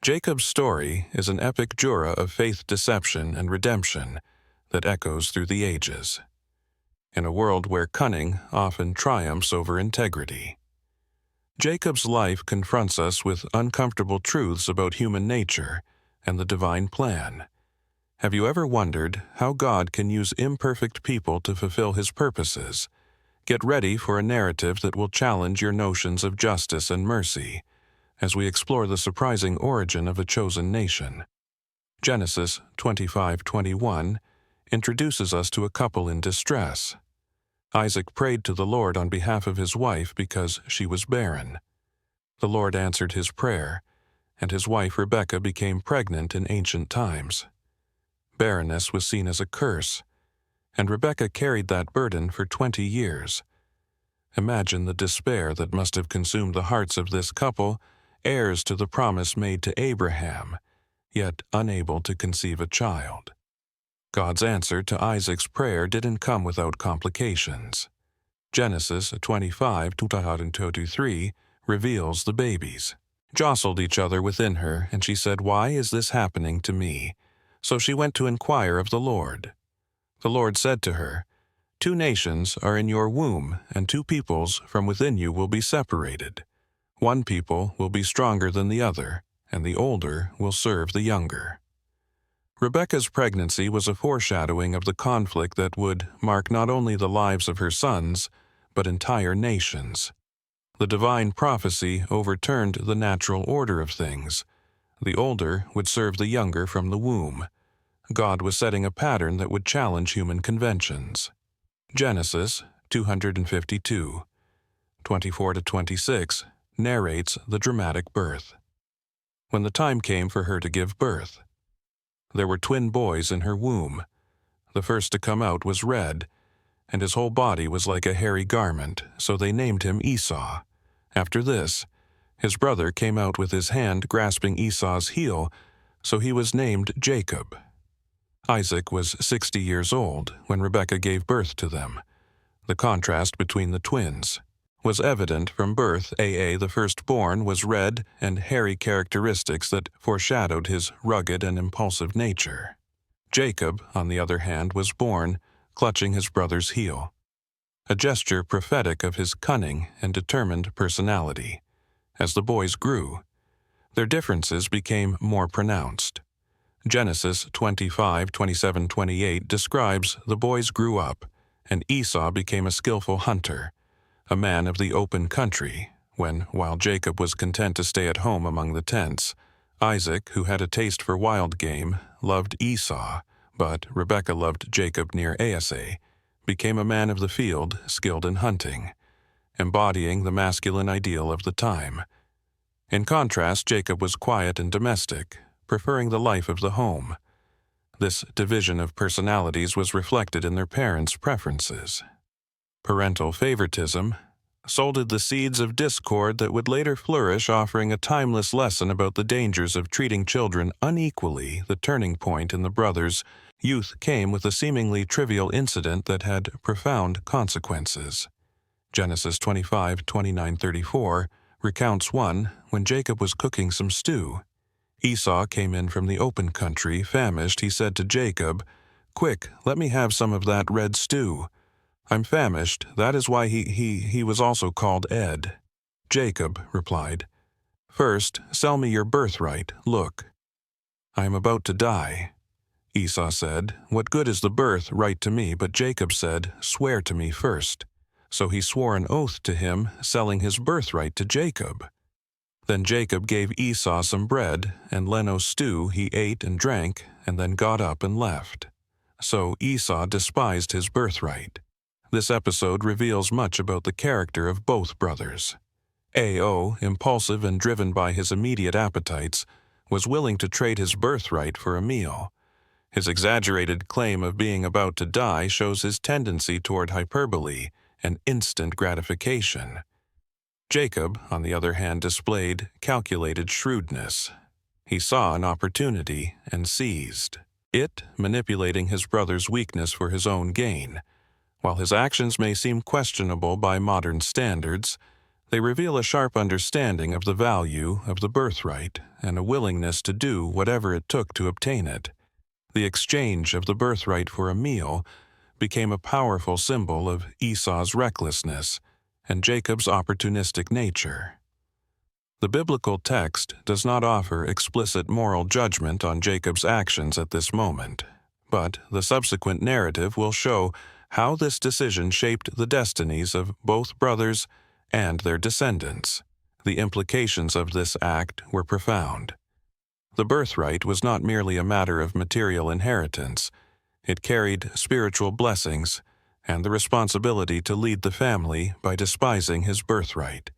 Jacob's story is an epic jura of faith deception and redemption that echoes through the ages. In a world where cunning often triumphs over integrity, Jacob's life confronts us with uncomfortable truths about human nature and the divine plan. Have you ever wondered how God can use imperfect people to fulfill His purposes? Get ready for a narrative that will challenge your notions of justice and mercy as we explore the surprising origin of a chosen nation. Genesis 25:21 introduces us to a couple in distress. Isaac prayed to the Lord on behalf of his wife because she was barren. The Lord answered his prayer, and his wife Rebekah became pregnant in ancient times. Barrenness was seen as a curse, and Rebekah carried that burden for 20 years. Imagine the despair that must have consumed the hearts of this couple, heirs to the promise made to Abraham, yet unable to conceive a child. God's answer to Isaac's prayer didn't come without complications. Genesis 25:23 reveals the babies jostled each other within her, and she said, "Why is this happening to me?" So she went to inquire of the Lord. The Lord said to her, "Two nations are in your womb, and two peoples from within you will be separated. One people will be stronger than the other, and the older will serve the younger." Rebekah's pregnancy was a foreshadowing of the conflict that would mark not only the lives of her sons, but entire nations. The divine prophecy overturned the natural order of things. The older would serve the younger from the womb. God was setting a pattern that would challenge human conventions. Genesis 252:24-26 narrates the dramatic birth. When the time came for her to give birth, there were twin boys in her womb. The first to come out was red, and his whole body was like a hairy garment, so they named him Esau. After this, his brother came out with his hand grasping Esau's heel, so he was named Jacob. Isaac was 60 years old when Rebekah gave birth to them. The contrast between the twins was evident from birth. The firstborn, was red and hairy characteristics that foreshadowed his rugged and impulsive nature. Jacob, on the other hand, was born clutching his brother's heel, a gesture prophetic of his cunning and determined personality. As the boys grew, their differences became more pronounced. Genesis 25:27-28 describes the boys grew up, and Esau became a skillful hunter, a man of the open country, while Jacob was content to stay at home among the tents. Isaac, who had a taste for wild game, loved Esau, but Rebekah loved Jacob near Asa, became a man of the field, skilled in hunting, embodying the masculine ideal of the time. In contrast, Jacob was quiet and domestic, preferring the life of the home. This division of personalities was reflected in their parents' preferences. Parental favoritism sowed the seeds of discord that would later flourish, offering a timeless lesson about the dangers of treating children unequally. The turning point in the brothers' youth came with a seemingly trivial incident that had profound consequences. Genesis 25:29-34 recounts one when Jacob was cooking some stew. Esau came in from the open country, famished. He said to Jacob, "Quick, let me have some of that red stew. I'm famished, that is why he was also called Ed." Jacob replied, "First, sell me your birthright. Look, I am about to die." Esau said, "What good is the birthright to me?" But Jacob said, "Swear to me first." So he swore an oath to him, selling his birthright to Jacob. Then Jacob gave Esau some bread and leno stew. He ate and drank, and then got up and left. So Esau despised his birthright. This episode reveals much about the character of both brothers. Impulsive and driven by his immediate appetites, was willing to trade his birthright for a meal. His exaggerated claim of being about to die shows his tendency toward hyperbole and instant gratification. Jacob, on the other hand, displayed calculated shrewdness. He saw an opportunity and seized it, manipulating his brother's weakness for his own gain. While his actions may seem questionable by modern standards, They reveal a sharp understanding of the value of the birthright and a willingness to do whatever it took to obtain it. The exchange of the birthright for a meal became a powerful symbol of Esau's recklessness and Jacob's opportunistic nature. The biblical text does not offer explicit moral judgment on Jacob's actions at this moment, but the subsequent narrative will show how this decision shaped the destinies of both brothers and their descendants. The implications of this act were profound. The birthright was not merely a matter of material inheritance. It carried spiritual blessings and the responsibility to lead the family by despising his birthright.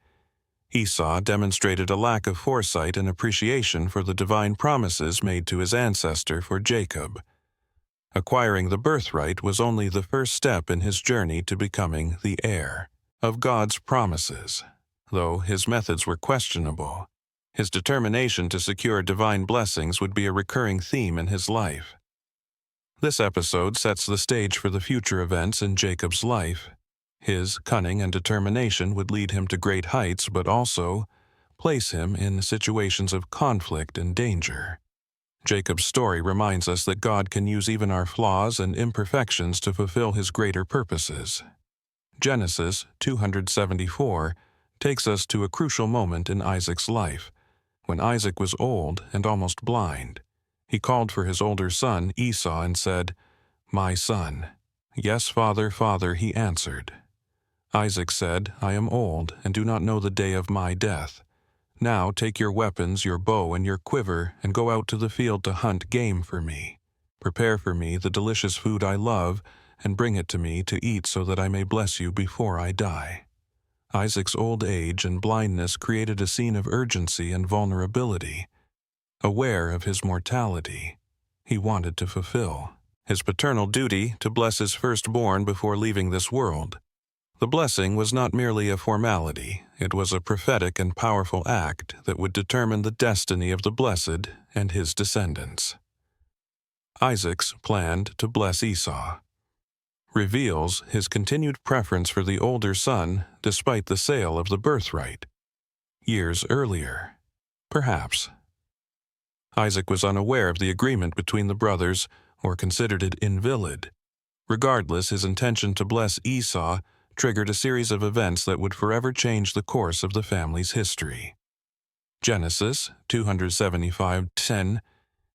Esau demonstrated a lack of foresight and appreciation for the divine promises made to his ancestor for Jacob. Acquiring the birthright was only the first step in his journey to becoming the heir of God's promises. Though his methods were questionable, his determination to secure divine blessings would be a recurring theme in his life. This episode sets the stage for the future events in Jacob's life. His cunning and determination would lead him to great heights, but also place him in situations of conflict and danger. Jacob's story reminds us that God can use even our flaws and imperfections to fulfill his greater purposes. Genesis 274 takes us to a crucial moment in Isaac's life. When Isaac was old and almost blind, he called for his older son Esau and said, "My son." "Yes, father, father," he answered. Isaac said, "I am old and do not know the day of my death. Now take your weapons, your bow and your quiver, and go out to the field to hunt game for me. Prepare for me the delicious food I love, and bring it to me to eat so that I may bless you before I die." Isaac's old age and blindness created a scene of urgency and vulnerability. Aware of his mortality, he wanted to fulfill his paternal duty to bless his firstborn before leaving this world. The blessing was not merely a formality, it was a prophetic and powerful act that would determine the destiny of the blessed and his descendants. Isaac's plan to bless Esau reveals his continued preference for the older son despite the sale of the birthright. Years earlier, perhaps, Isaac was unaware of the agreement between the brothers or considered it invalid. Regardless, his intention to bless Esau triggered a series of events that would forever change the course of the family's history. Genesis 275:10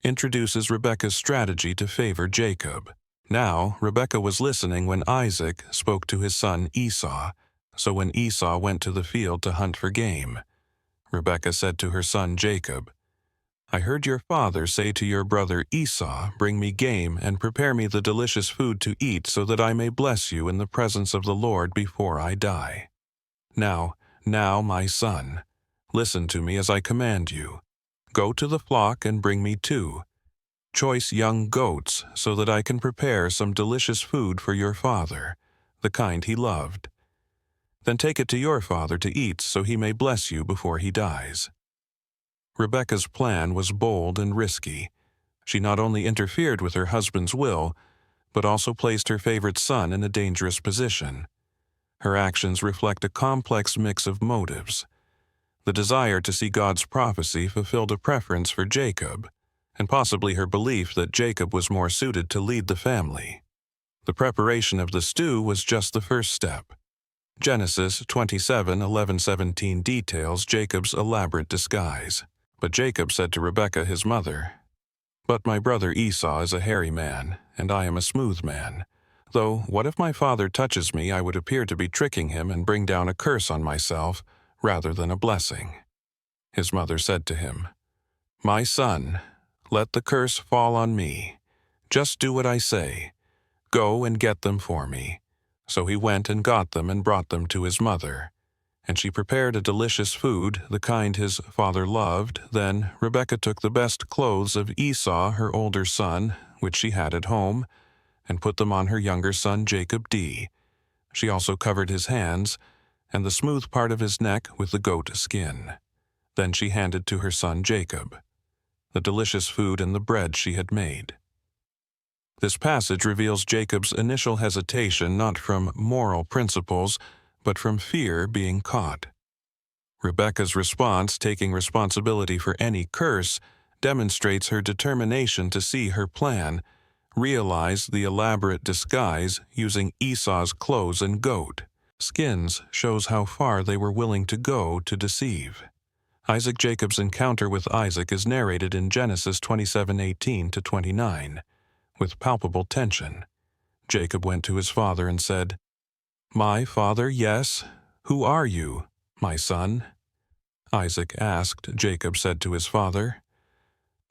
introduces Rebekah's strategy to favor Jacob. Now, Rebekah was listening when Isaac spoke to his son Esau, so when Esau went to the field to hunt for game, Rebekah said to her son Jacob, "I heard your father say to your brother Esau, 'Bring me game and prepare me the delicious food to eat so that I may bless you in the presence of the Lord before I die.' Now, my son, listen to me as I command you. Go to the flock and bring me 2 choice young goats so that I can prepare some delicious food for your father, the kind he loved. Then take it to your father to eat so he may bless you before he dies." Rebekah's plan was bold and risky. She not only interfered with her husband's will, but also placed her favorite son in a dangerous position. Her actions reflect a complex mix of motives. The desire to see God's prophecy fulfilled a preference for Jacob, and possibly her belief that Jacob was more suited to lead the family. The preparation of the stew was just the first step. Genesis 27:11-17 details Jacob's elaborate disguise. But Jacob said to Rebekah his mother, "But my brother Esau is a hairy man, and I am a smooth man. Though, what if my father touches me, I would appear to be tricking him and bring down a curse on myself rather than a blessing." His mother said to him, "My son, let the curse fall on me. Just do what I say. Go and get them for me." So he went and got them and brought them to his mother. And she prepared a delicious food, the kind his father loved. Then Rebekah took the best clothes of Esau, her older son, which she had at home, and put them on her younger son Jacob. She also covered his hands and the smooth part of his neck with the goat skin. Then she handed to her son Jacob the delicious food and the bread she had made. This passage reveals Jacob's initial hesitation not from moral principles, but from fear being caught. Rebekah's response, taking responsibility for any curse, demonstrates her determination to see her plan, realize the elaborate disguise using Esau's clothes and goat skins shows how far they were willing to go to deceive. Jacob's encounter with Isaac is narrated in Genesis 27:18-29, with palpable tension. Jacob went to his father and said, "My father, yes. Who are you, my son?" Isaac asked. Jacob said to his father,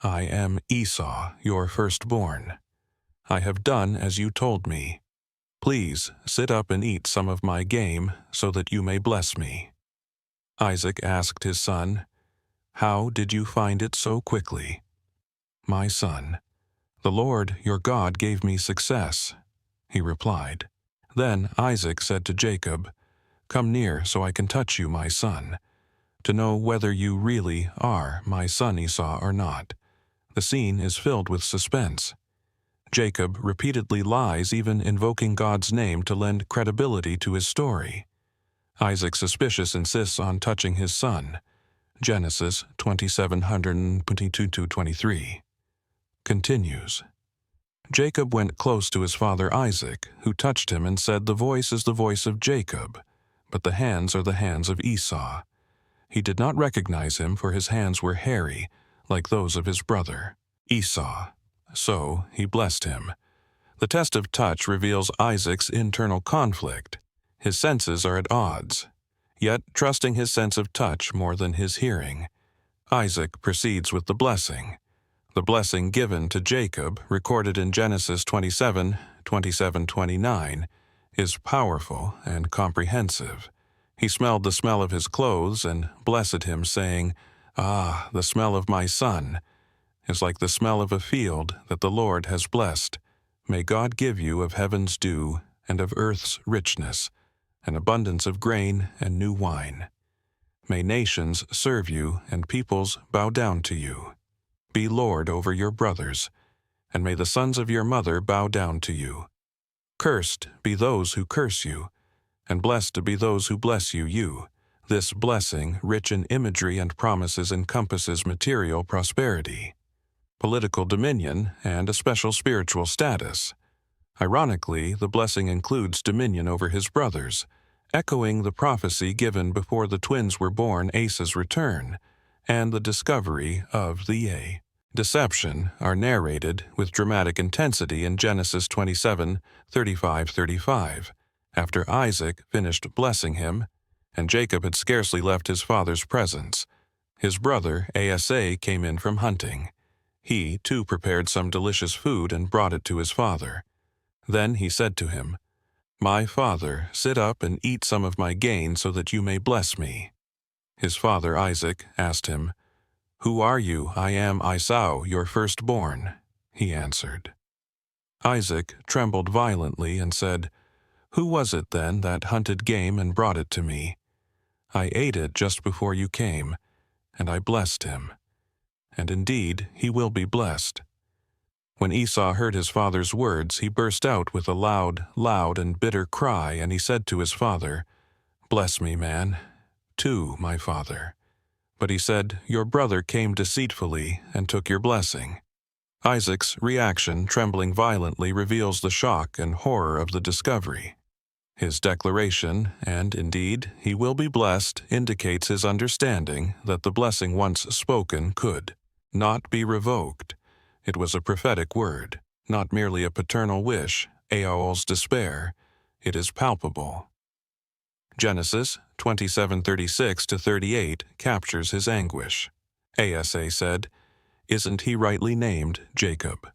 "I am Esau, your firstborn. I have done as you told me. Please sit up and eat some of my game so that you may bless me." Isaac asked his son, "How did you find it so quickly?" "My son, the Lord your God gave me success," he replied. Then Isaac said to Jacob, "Come near so I can touch you, my son, to know whether you really are my son Esau or not." The scene is filled with suspense. Jacob repeatedly lies, even invoking God's name to lend credibility to his story. Isaac, suspicious, insists on touching his son. Genesis 27:22-23. Continues. Jacob went close to his father Isaac, who touched him and said, "The voice is the voice of Jacob, but the hands are the hands of Esau." He did not recognize him, for his hands were hairy, like those of his brother, Esau. So he blessed him. The test of touch reveals Isaac's internal conflict. His senses are at odds, yet trusting his sense of touch more than his hearing. Isaac proceeds with the blessing. The blessing given to Jacob, recorded in Genesis 27:27-29, is powerful and comprehensive. He smelled the smell of his clothes and blessed him, saying, "Ah, the smell of my son is like the smell of a field that the Lord has blessed. May God give you of heaven's dew and of earth's richness, an abundance of grain and new wine. May nations serve you and peoples bow down to you. Be Lord over your brothers, and may the sons of your mother bow down to you. Cursed be those who curse you, and blessed be those who bless you. This blessing, rich in imagery and promises, encompasses material prosperity, political dominion, and a special spiritual status. Ironically, the blessing includes dominion over his brothers, echoing the prophecy given before the twins were born, Esau's return, and the discovery of the deception are narrated with dramatic intensity in Genesis 27:35-35. After Isaac finished blessing him, and Jacob had scarcely left his father's presence, his brother Asa came in from hunting. He, too, prepared some delicious food and brought it to his father. Then he said to him, "My father, sit up and eat some of my gain so that you may bless me." His father Isaac asked him, "Who are you?" "I am Esau, your firstborn," he answered. Isaac trembled violently and said, "Who was it then that hunted game and brought it to me? I ate it just before you came, and I blessed him. And indeed, he will be blessed." When Esau heard his father's words, he burst out with a loud and bitter cry, and he said to his father, "Bless me, man, too, my father." But he said, "Your brother came deceitfully and took your blessing." Isaac's reaction, trembling violently, reveals the shock and horror of the discovery. His declaration, "and indeed he will be blessed," indicates his understanding that the blessing once spoken could not be revoked. It was a prophetic word, not merely a paternal wish, Aol's despair. It is palpable. Genesis 27:36-38 captures his anguish. Asa said, "Isn't he rightly named Jacob?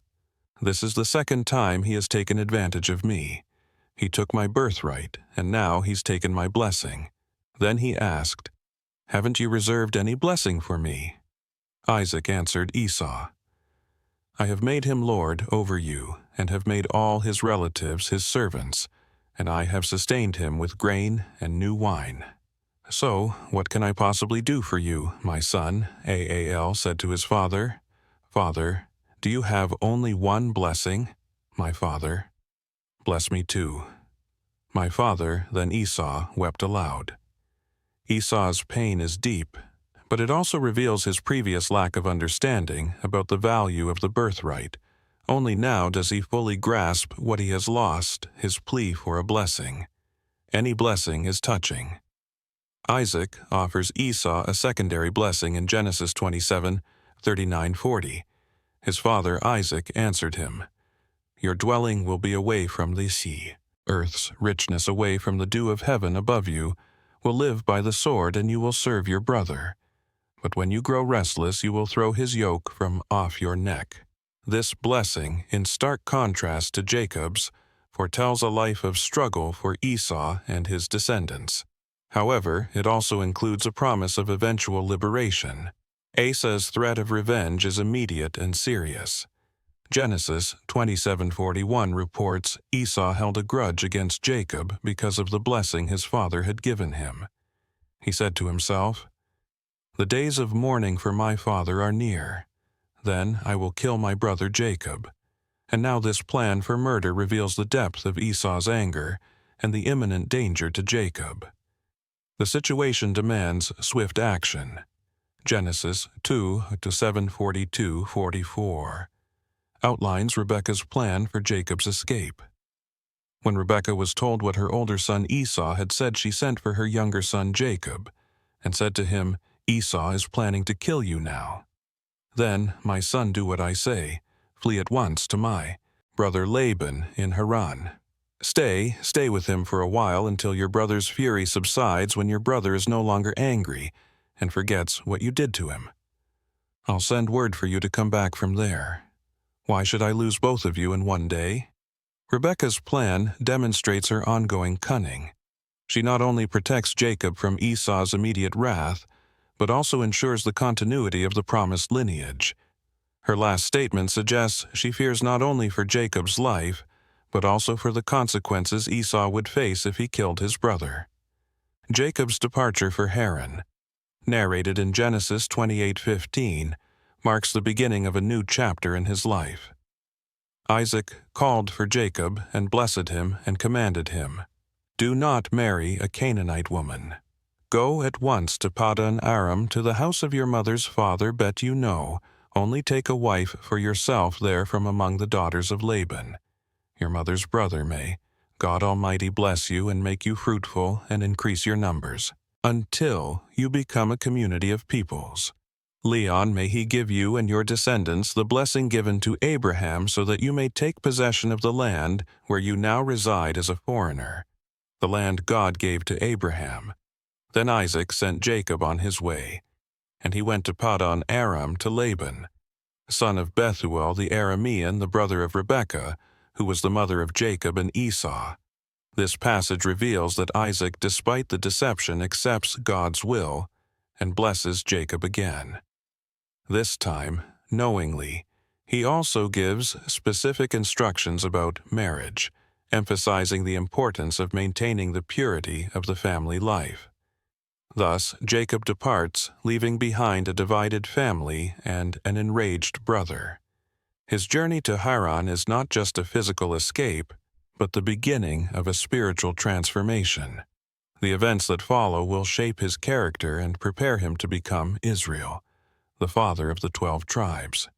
This is the second time he has taken advantage of me. He took my birthright, and now he's taken my blessing." Then he asked, "Haven't you reserved any blessing for me?" Isaac answered Esau, "I have made him lord over you, and have made all his relatives his servants, and I have sustained him with grain and new wine. So, what can I possibly do for you, my son?" Aal said to his father, "Father, do you have only one blessing?" "My father." "Bless me too." My father, then Esau, wept aloud. Esau's pain is deep, but it also reveals his previous lack of understanding about the value of the birthright. Only now does he fully grasp what he has lost, his plea for a blessing. Any blessing is touching. Isaac offers Esau a secondary blessing in Genesis 27:39-40. His father Isaac answered him, "Your dwelling will be away from the sea. Earth's richness away from the dew of heaven above you will live by the sword, and you will serve your brother. But when you grow restless, you will throw his yoke from off your neck." This blessing, in stark contrast to Jacob's, foretells a life of struggle for Esau and his descendants. However, it also includes a promise of eventual liberation. Esau's threat of revenge is immediate and serious. Genesis 27:41 reports Esau held a grudge against Jacob because of the blessing his father had given him. He said to himself, "The days of mourning for my father are near. Then I will kill my brother Jacob." And now this plan for murder reveals the depth of Esau's anger and the imminent danger to Jacob. The situation demands swift action. Genesis 2:742-44 outlines Rebekah's plan for Jacob's escape. When Rebekah was told what her older son Esau had said, she sent for her younger son Jacob and said to him, "Esau is planning to kill you now. Then, my son, do what I say. Flee at once to my brother Laban in Haran. Stay with him for a while until your brother's fury subsides, when your brother is no longer angry and forgets what you did to him. I'll send word for you to come back from there. Why should I lose both of you in one day?" Rebekah's plan demonstrates her ongoing cunning. She not only protects Jacob from Esau's immediate wrath, but also ensures the continuity of the promised lineage. Her last statement suggests she fears not only for Jacob's life, but also for the consequences Esau would face if he killed his brother. Jacob's departure for Haran, narrated in Genesis 28:15, marks the beginning of a new chapter in his life. Isaac called for Jacob and blessed him and commanded him, "Do not marry a Canaanite woman. Go at once to Paddan Aram, to the house of your mother's father Bethuel. Only take a wife for yourself there from among the daughters of Laban. Your mother's brother may God Almighty bless you and make you fruitful and increase your numbers, until you become a community of peoples. Leon, may he give you and your descendants the blessing given to Abraham, so that you may take possession of the land where you now reside as a foreigner, the land God gave to Abraham." Then Isaac sent Jacob on his way, and he went to Paddan Aram to Laban, son of Bethuel the Aramean, the brother of Rebekah, who was the mother of Jacob and Esau. This passage reveals that Isaac, despite the deception, accepts God's will and blesses Jacob again. This time, knowingly, he also gives specific instructions about marriage, emphasizing the importance of maintaining the purity of the family life. Thus, Jacob departs, leaving behind a divided family and an enraged brother. His journey to Haran is not just a physical escape, but the beginning of a spiritual transformation. The events that follow will shape his character and prepare him to become Israel, the father of the 12 tribes.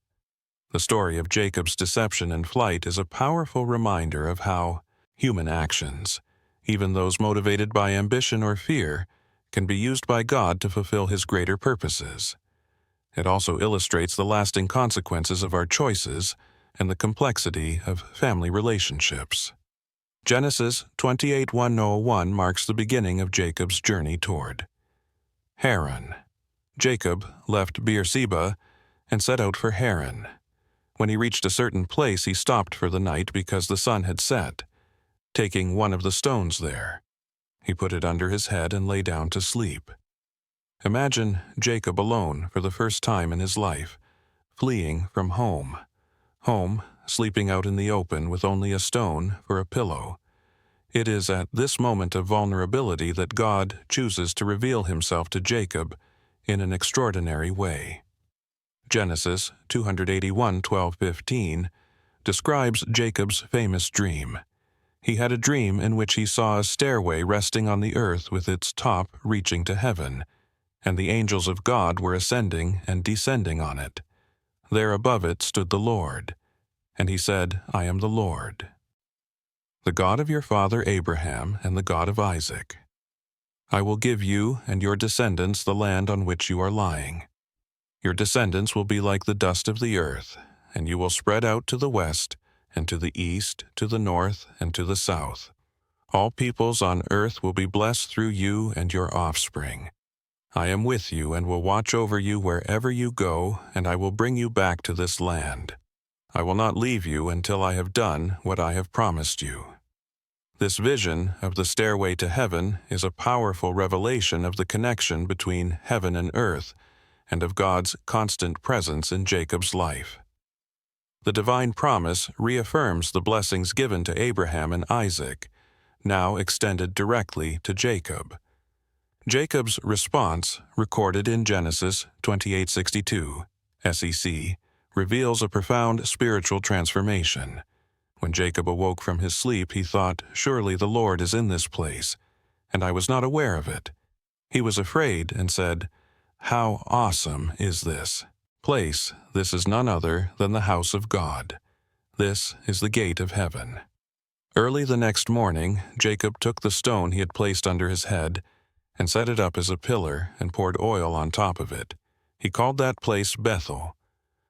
The story of Jacob's deception and flight is a powerful reminder of how human actions, even those motivated by ambition or fear, can be used by God to fulfill His greater purposes. It also illustrates the lasting consequences of our choices and the complexity of family relationships. Genesis 28:1-1 marks the beginning of Jacob's journey toward Haran. Jacob left Beersheba and set out for Haran. When he reached a certain place, he stopped for the night because the sun had set. Taking one of the stones there, he put it under his head and lay down to sleep. Imagine Jacob alone for the first time in his life, fleeing from home, sleeping out in the open with only a stone for a pillow. It is at this moment of vulnerability that God chooses to reveal Himself to Jacob in an extraordinary way. Genesis 281:12-15 describes Jacob's famous dream. He had a dream in which he saw a stairway resting on the earth with its top reaching to heaven, and the angels of God were ascending and descending on it. There above it stood the Lord, and he said, I am the Lord, the God of your father Abraham and the God of Isaac. I will give you and your descendants the land on which you are lying. Your descendants will be like the dust of the earth, and you will spread out to the west, and to the east, to the north, and to the south. All peoples on earth will be blessed through you and your offspring. I am with you and will watch over you wherever you go, and I will bring you back to this land. I will not leave you until I have done what I have promised you. This vision of the stairway to heaven is a powerful revelation of the connection between heaven and earth, and of God's constant presence in Jacob's life. The divine promise reaffirms the blessings given to Abraham and Isaac, now extended directly to Jacob. Jacob's response, recorded in Genesis 28:62, SEC, reveals a profound spiritual transformation. When Jacob awoke from his sleep, he thought, surely the Lord is in this place, and I was not aware of it. He was afraid and said, how awesome is this place? This is none other than the house of God. This is the gate of heaven. Early the next morning, Jacob took the stone he had placed under his head and set it up as a pillar and poured oil on top of it. He called that place Bethel,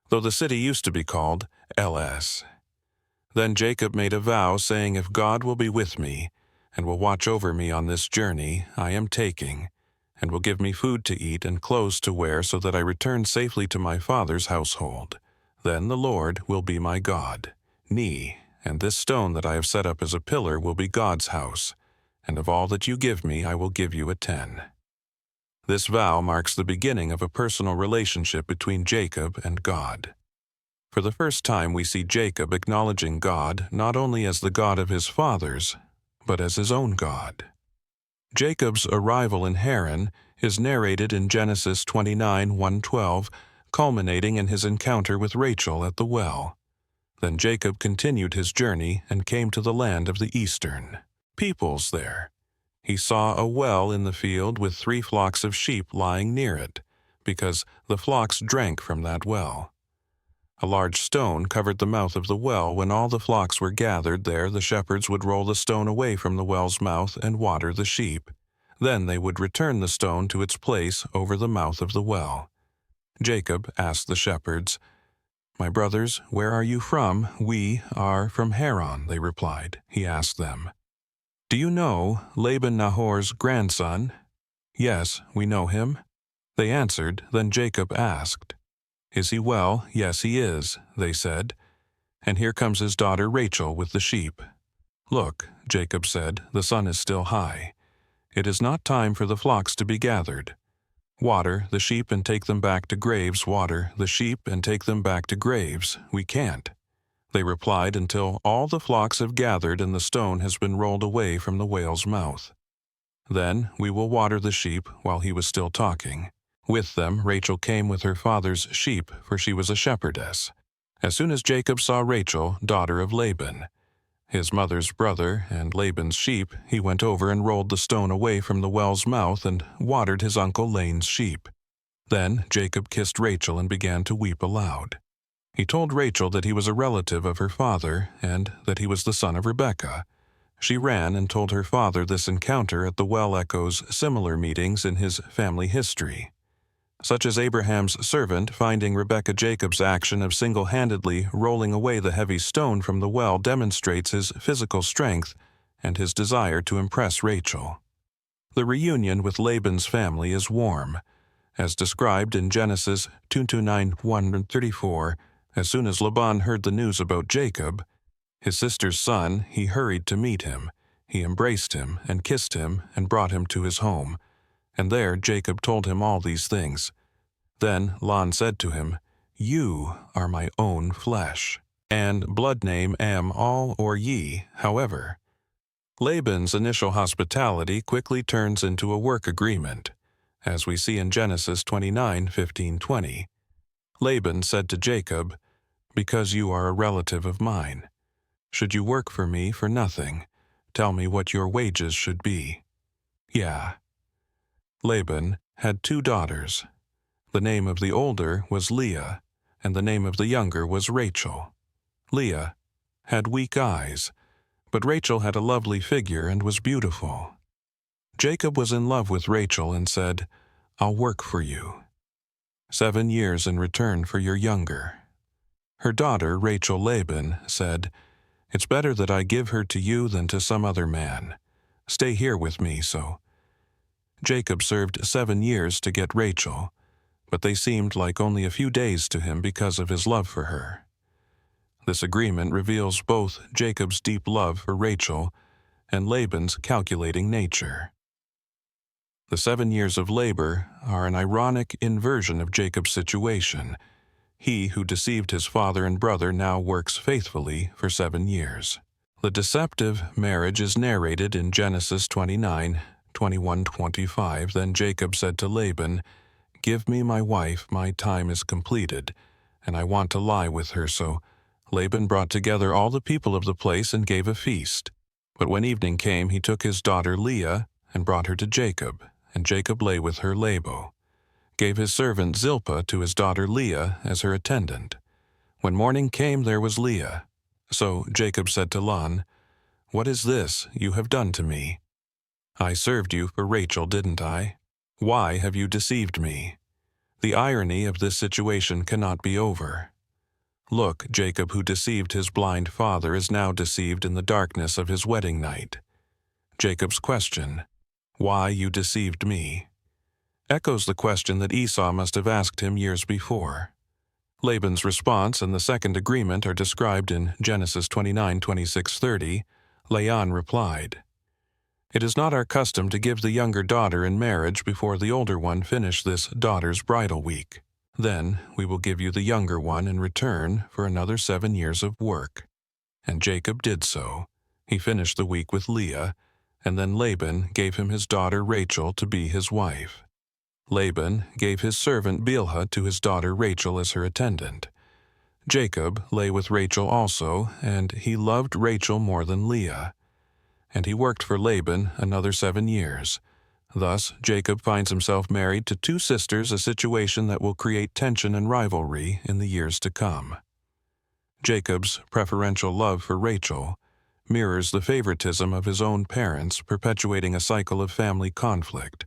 though the city used to be called Ls. Then Jacob made a vow, saying, if God will be with me and will watch over me on this journey I am taking, and will give me food to eat and clothes to wear so that I return safely to my father's household, then the Lord will be my God. And this stone that I have set up as a pillar will be God's house, and of all that you give me I will give you a 10. This vow marks the beginning of a personal relationship between Jacob and God. For the first time we see Jacob acknowledging God not only as the God of his fathers, but as his own God. Jacob's arrival in Haran is narrated in Genesis 29:1-12, culminating in his encounter with Rachel at the well. Then Jacob continued his journey and came to the land of the eastern peoples there. He saw a well in the field with 3 flocks of sheep lying near it, because the flocks drank from that well. A large stone covered the mouth of the well. When all the flocks were gathered there, the shepherds would roll the stone away from the well's mouth and water the sheep. Then they would return the stone to its place over the mouth of the well. Jacob asked the shepherds, my brothers, where are you from? We are from Haran, they replied. He asked them, do you know Laban Nahor's grandson? Yes, we know him. They answered. Then Jacob asked, is he well? Yes, he is, they said. And here comes his daughter Rachel with the sheep. Look, Jacob said, the sun is still high. It is not time for the flocks to be gathered. Water the sheep and take them back to graves. Water the sheep and take them back to graves. We can't. They replied, until all the flocks have gathered and the stone has been rolled away from the whale's mouth. Then we will water the sheep. While he was still talking, with them Rachel came with her father's sheep, for she was a shepherdess. As soon as Jacob saw Rachel, daughter of Laban, his mother's brother, and Laban's sheep, he went over and rolled the stone away from the well's mouth and watered his uncle Laban's sheep. Then Jacob kissed Rachel and began to weep aloud. He told Rachel that he was a relative of her father and that he was the son of Rebekah. She ran and told her father this encounter at the well echoes similar meetings in his family history. Such as Abraham's servant finding Rebekah. Jacob's action of single-handedly rolling away the heavy stone from the well demonstrates his physical strength and his desire to impress Rachel. The reunion with Laban's family is warm. As described in Genesis 29:1-34, as soon as Laban heard the news about Jacob, his sister's son, he hurried to meet him. He embraced him and kissed him and brought him to his home. And there Jacob told him all these things. Then Laban said to him, you are my own flesh, and blood name am all or ye. However, Laban's initial hospitality quickly turns into a work agreement, as we see in Genesis 29:15-20. Laban said to Jacob, because you are a relative of mine, should you work for me for nothing? Tell me what your wages should be." "Yeah." Laban had 2 daughters. The name of the older was Leah, and the name of the younger was Rachel. Leah had weak eyes, but Rachel had a lovely figure and was beautiful. Jacob was in love with Rachel and said, "I'll work for you. 7 years in return for your younger." Her daughter, Rachel Laban, said, "It's better that I give her to you than to some other man. Stay here with me." So Jacob served 7 years to get Rachel, but they seemed like only a few days to him because of his love for her. This agreement reveals both Jacob's deep love for Rachel and Laban's calculating nature. The 7 years of labor are an ironic inversion of Jacob's situation. He who deceived his father and brother now works faithfully for 7 years. The deceptive marriage is narrated in Genesis 29:21-25. Then Jacob said to Laban, "Give me my wife, my time is completed, and I want to lie with her." So Laban brought together all the people of the place and gave a feast. But when evening came, he took his daughter Leah and brought her to Jacob, and Jacob lay with her Laban, gave his servant Zilpah to his daughter Leah as her attendant. When morning came, there was Leah. So Jacob said to Laban, "What is this you have done to me? I served you for Rachel, didn't I? Why have you deceived me? The irony of this situation cannot be over. Look, Jacob, who deceived his blind father, is now deceived in the darkness of his wedding night." Jacob's question, "Why you deceived me?" echoes the question that Esau must have asked him years before. Laban's response and the second agreement are described in Genesis 29:26-30. Laban replied, "It is not our custom to give the younger daughter in marriage before the older one finish this daughter's bridal week. Then we will give you the younger one in return for another 7 years of work." And Jacob did so. He finished the week with Leah, and then Laban gave him his daughter Rachel to be his wife. Laban gave his servant Bilhah to his daughter Rachel as her attendant. Jacob lay with Rachel also, and he loved Rachel more than Leah. And he worked for Laban another 7 years. Thus, Jacob finds himself married to 2 sisters, a situation that will create tension and rivalry in the years to come. Jacob's preferential love for Rachel mirrors the favoritism of his own parents, perpetuating a cycle of family conflict.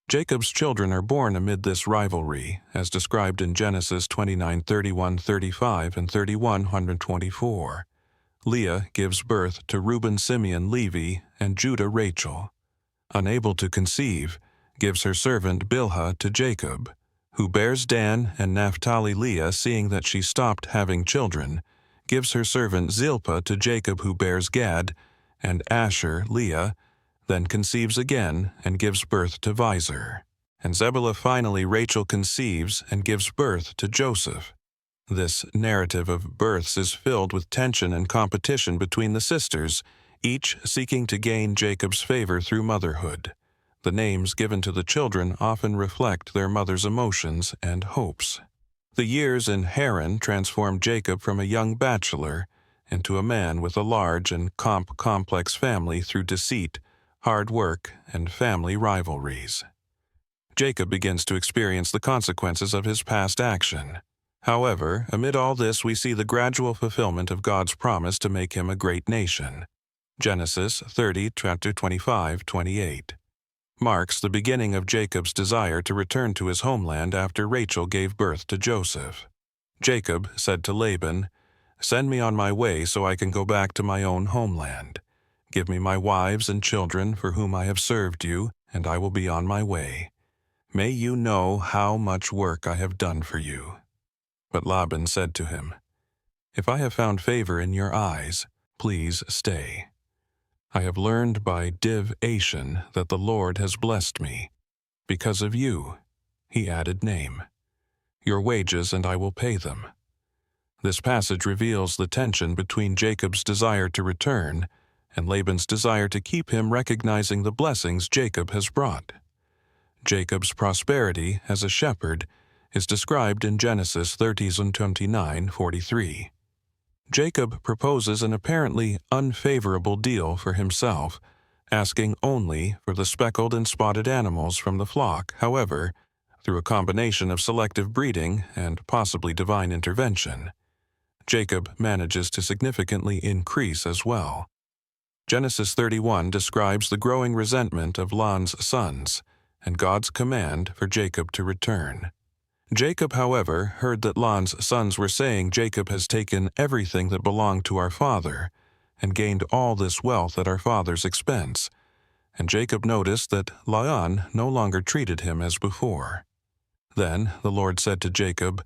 Jacob's children are born amid this rivalry, as described in Genesis 29:31-35 and 31:124. Leah gives birth to Reuben, Simeon, Levi, and Judah Rachel. Unable to conceive, gives her servant Bilhah to Jacob, who bears Dan and Naphtali. Leah, seeing that she stopped having children, gives her servant Zilpah to Jacob, who bears Gad and Asher. Leah then conceives again and gives birth to Visor. And Zebulun. Finally, Rachel conceives and gives birth to Joseph. This narrative of births is filled with tension and competition between the sisters, each seeking to gain Jacob's favor through motherhood. The names given to the children often reflect their mother's emotions and hopes. The years in Haran transformed Jacob from a young bachelor into a man with a large and complex family through deceit, hard work, and family rivalries. Jacob begins to experience the consequences of his past action. However, amid all this, we see the gradual fulfillment of God's promise to make him a great nation. Genesis 30:25-28 marks the beginning of Jacob's desire to return to his homeland after Rachel gave birth to Joseph. Jacob said to Laban, "Send me on my way so I can go back to my own homeland. Give me my wives and children for whom I have served you, and I will be on my way. May you know how much work I have done for you." But Laban said to him, "If I have found favor in your eyes, please stay. I have learned by divination that the Lord has blessed me. Because of you," he added name, "your wages and I will pay them." This passage reveals the tension between Jacob's desire to return and Laban's desire to keep him, recognizing the blessings Jacob has brought. Jacob's prosperity as a shepherd is described in Genesis 30:29-43. Jacob proposes an apparently unfavorable deal for himself, asking only for the speckled and spotted animals from the flock. However, through a combination of selective breeding and possibly divine intervention, Jacob manages to significantly increase as well. Genesis 31 describes the growing resentment of Laban's sons and God's command for Jacob to return. Jacob, however, heard that Laban's sons were saying, "Jacob has taken everything that belonged to our father and gained all this wealth at our father's expense." And Jacob noticed that Laban no longer treated him as before. Then the Lord said to Jacob,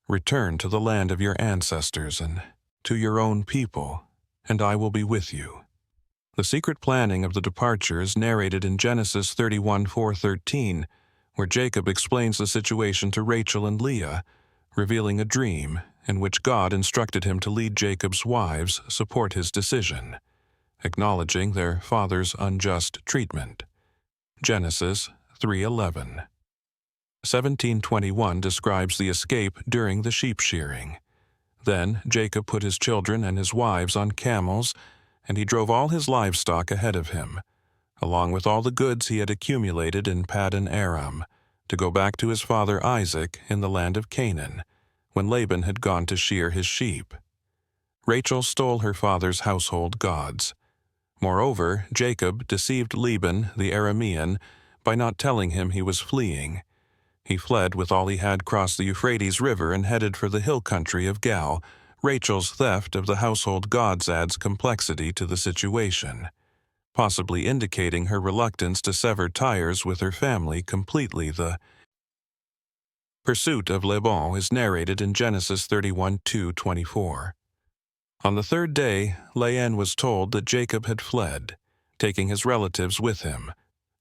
"Return to the land of your ancestors and to your own people, and I will be with you." The secret planning of the departure is narrated in Genesis 31:4-13, where Jacob explains the situation to Rachel and Leah, revealing a dream in which God instructed him to lead Jacob's wives support his decision, acknowledging their father's unjust treatment. Genesis 3:11. 17:21 describes the escape during the sheep shearing. Then Jacob put his children and his wives on camels, and he drove all his livestock ahead of him, along with all the goods he had accumulated in Paddan Aram, to go back to his father Isaac in the land of Canaan, when Laban had gone to shear his sheep. Rachel stole her father's household gods. Moreover, Jacob deceived Laban the Aramean by not telling him he was fleeing. He fled with all he had crossed the Euphrates River and headed for the hill country of Gal. Rachel's theft of the household gods adds complexity to the situation, possibly indicating her reluctance to sever ties with her family completely. The pursuit of Laban is narrated in Genesis 31:2-24. On the third day, Laban was told that Jacob had fled, taking his relatives with him.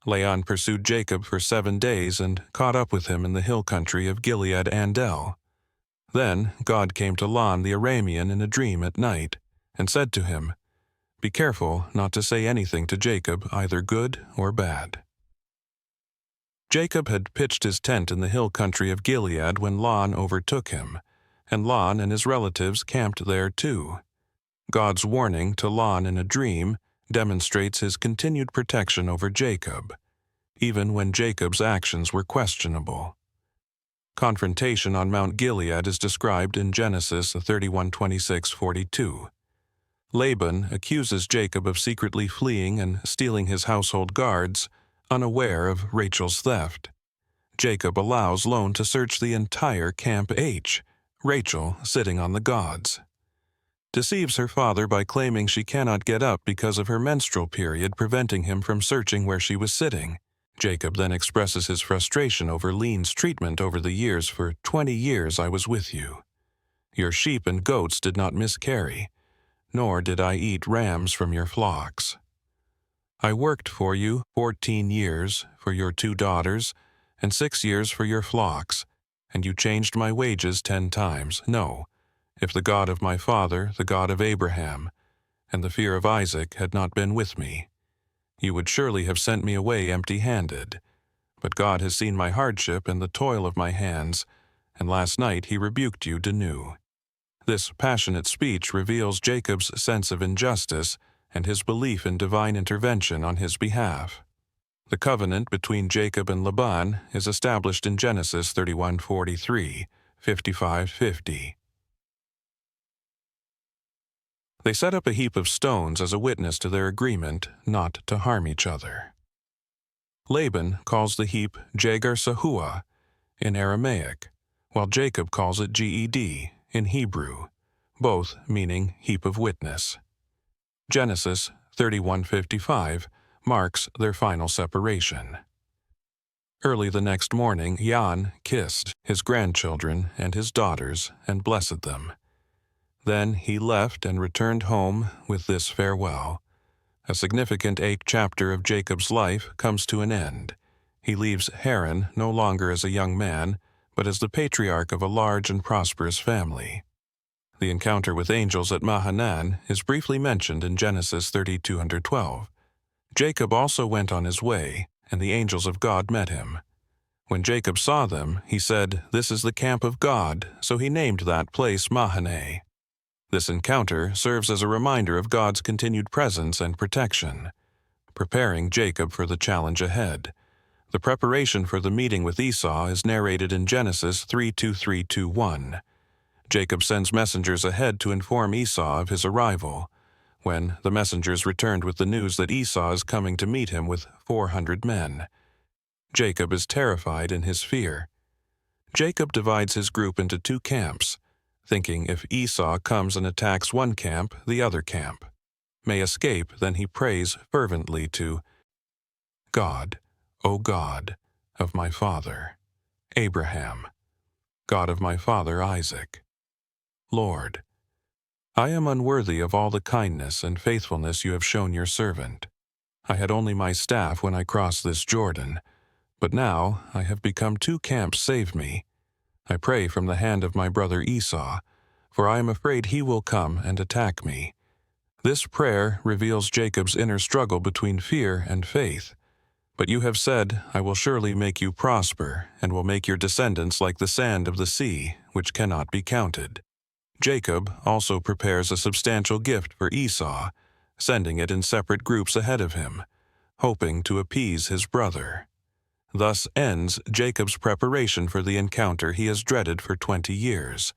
Laban pursued Jacob for 7 days and caught up with him in the hill country of Gilead Andel. Then God came to Laban the Aramean in a dream at night, and said to him, "Be careful not to say anything to Jacob, either good or bad." Jacob had pitched his tent in the hill country of Gilead when Laban overtook him, and Laban and his relatives camped there too. God's warning to Laban in a dream demonstrates his continued protection over Jacob, even when Jacob's actions were questionable. Confrontation on Mount Gilead is described in Genesis 31:26-42. Laban accuses Jacob of secretly fleeing and stealing his household guards, unaware of Rachel's theft. Jacob allows Laban to search the entire Camp H, Rachel sitting on the gods. Deceives her father by claiming she cannot get up because of her menstrual period preventing him from searching where she was sitting. Jacob then expresses his frustration over Lean's treatment over the years. "For 20 years I was with you. Your sheep and goats did not miscarry, nor did I eat rams from your flocks. I worked for you 14 years for your 2 daughters, and 6 years for your flocks, and you changed my wages 10 times. No, if the God of my father, the God of Abraham, and the fear of Isaac had not been with me, you would surely have sent me away empty-handed. But God has seen my hardship and the toil of my hands, and last night he rebuked you anew." This passionate speech reveals Jacob's sense of injustice and his belief in divine intervention on his behalf. The covenant between Jacob and Laban is established in Genesis 31:43, 55-50. They set up a heap of stones as a witness to their agreement not to harm each other. Laban calls the heap Jegar Sahua in Aramaic, while Jacob calls it Ged in Hebrew, both meaning heap of witness. Genesis 31:55 marks their final separation. Early the next morning, Jan kissed his grandchildren and his daughters and blessed them. Then he left and returned home with this farewell. A significant 8th chapter of Jacob's life comes to an end. He leaves Haran no longer as a young man, but as the patriarch of a large and prosperous family. The encounter with angels at Mahanaim is briefly mentioned in Genesis 32:12. Jacob also went on his way, and the angels of God met him. When Jacob saw them, he said, "This is the camp of God," so he named that place Mahanaim. This encounter serves as a reminder of God's continued presence and protection, preparing Jacob for the challenge ahead. The preparation for the meeting with Esau is narrated in Genesis 3:23-1. Jacob sends messengers ahead to inform Esau of his arrival. When the messengers returned with the news that Esau is coming to meet him with 400 men, Jacob is terrified in his fear. Jacob divides his group into two camps, thinking if Esau comes and attacks one camp, the other camp may escape. Then he prays fervently to God, O God of my father Abraham, God of my father Isaac. Lord, I am unworthy of all the kindness and faithfulness you have shown your servant. I had only my staff when I crossed this Jordan, but now I have become two camps. Save me. I pray from the hand of my brother Esau, for I am afraid he will come and attack me. This prayer reveals Jacob's inner struggle between fear and faith. But you have said, I will surely make you prosper, and will make your descendants like the sand of the sea, which cannot be counted. Jacob also prepares a substantial gift for Esau, sending it in separate groups ahead of him, hoping to appease his brother. Thus ends Jacob's preparation for the encounter he has dreaded for 20 years.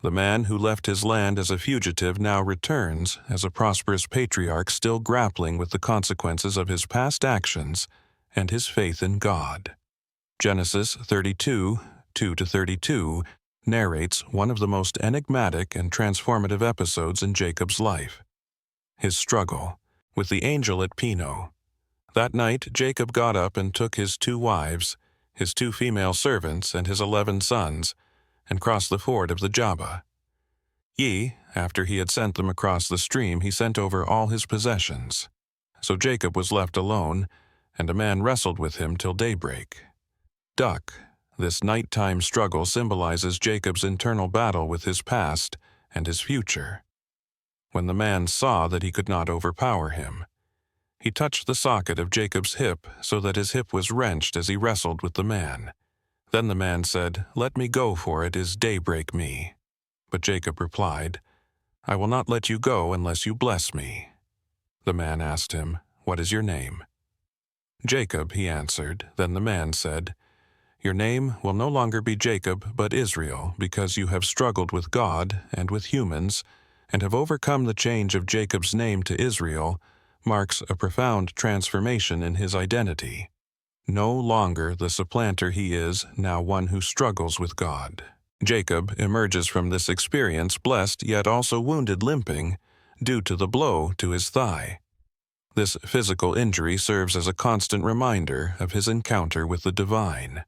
The man who left his land as a fugitive now returns as a prosperous patriarch, still grappling with the consequences of his past actions and his faith in God. Genesis 32:2-32 narrates one of the most enigmatic and transformative episodes in Jacob's life: his struggle with the angel at Pino. That night Jacob got up and took his 2 wives, his 2 female servants, and his 11 sons, and crossed the ford of the Jabba. After he had sent them across the stream, he sent over all his possessions. So Jacob was left alone, and a man wrestled with him till daybreak. This nighttime struggle symbolizes Jacob's internal battle with his past and his future. When the man saw that he could not overpower him, he touched the socket of Jacob's hip so that his hip was wrenched as he wrestled with the man. Then the man said, "Let me go, for it is daybreak me." But Jacob replied, "I will not let you go unless you bless me." The man asked him, "What is your name?" "Jacob," he answered. Then the man said, "Your name will no longer be Jacob, but Israel, because you have struggled with God and with humans, and have overcome. The change of Jacob's name to Israel marks a profound transformation in his identity. No longer the supplanter he is, now one who struggles with God. Jacob emerges from this experience blessed, yet also wounded, limping, due to the blow to his thigh. This physical injury serves as a constant reminder of his encounter with the divine.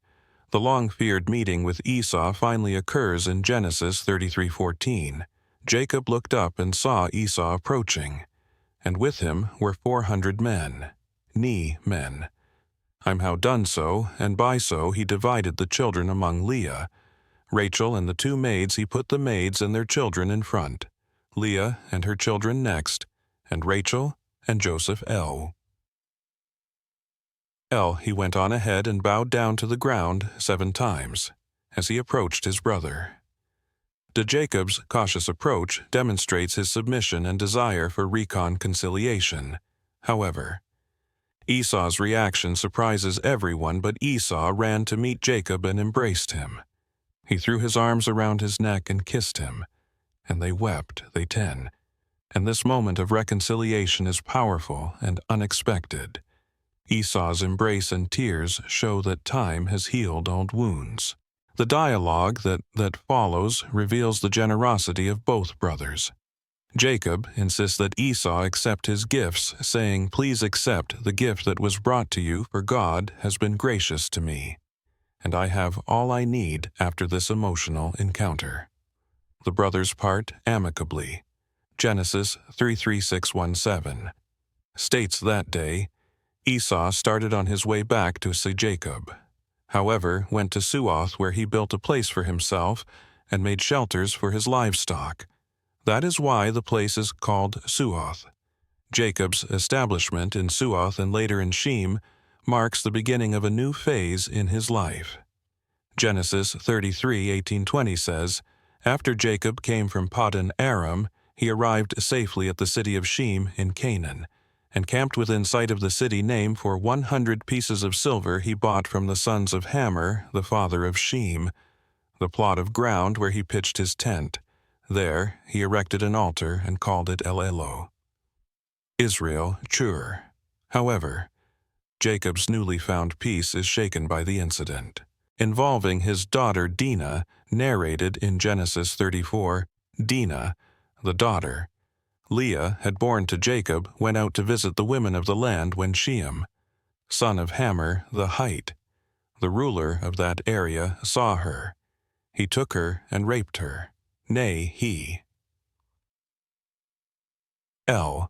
The long-feared meeting with Esau finally occurs in Genesis 33:14. Jacob looked up and saw Esau approaching, and with him were 400 men, men. I'm how done so, and by so he divided the children among Leah. Rachel and the 2 maids, he put the maids and their children in front, Leah and her children next, and Rachel and Joseph he went on ahead and bowed down to the ground 7 times as he approached his brother. Jacob's cautious approach demonstrates his submission and desire for reconciliation. However, Esau's reaction surprises everyone, but Esau ran to meet Jacob and embraced him. He threw his arms around his neck and kissed him, and they wept, and this moment of reconciliation is powerful and unexpected. Esau's embrace and tears show that time has healed old wounds. The dialogue that follows reveals the generosity of both brothers. Jacob insists that Esau accept his gifts, saying, "Please accept the gift that was brought to you, for God has been gracious to me, and I have all I need after this emotional encounter." The brothers part amicably. Genesis 3:36-17 states that day, Esau started on his way back to see Jacob. However, went to Suoth, where he built a place for himself and made shelters for his livestock. That is why the place is called Suoth. Jacob's establishment in Suoth and later in Shem marks the beginning of a new phase in his life. Genesis 33:18-20 says, After Jacob came from Paddan Aram, he arrived safely at the city of Shem in Canaan, and camped within sight of the city name for 100 pieces of silver he bought from the sons of Hamor, the father of Shem, the plot of ground where he pitched his tent. There he erected an altar and called it El-Elo. Israel, Chur. However, Jacob's newly found peace is shaken by the incident involving his daughter Dinah, narrated in Genesis 34. Dinah, the daughter Leah had borne to Jacob, went out to visit the women of the land when Shem, son of Hamor the Hite, the ruler of that area, saw her. He took her and raped her. Nay, he. L.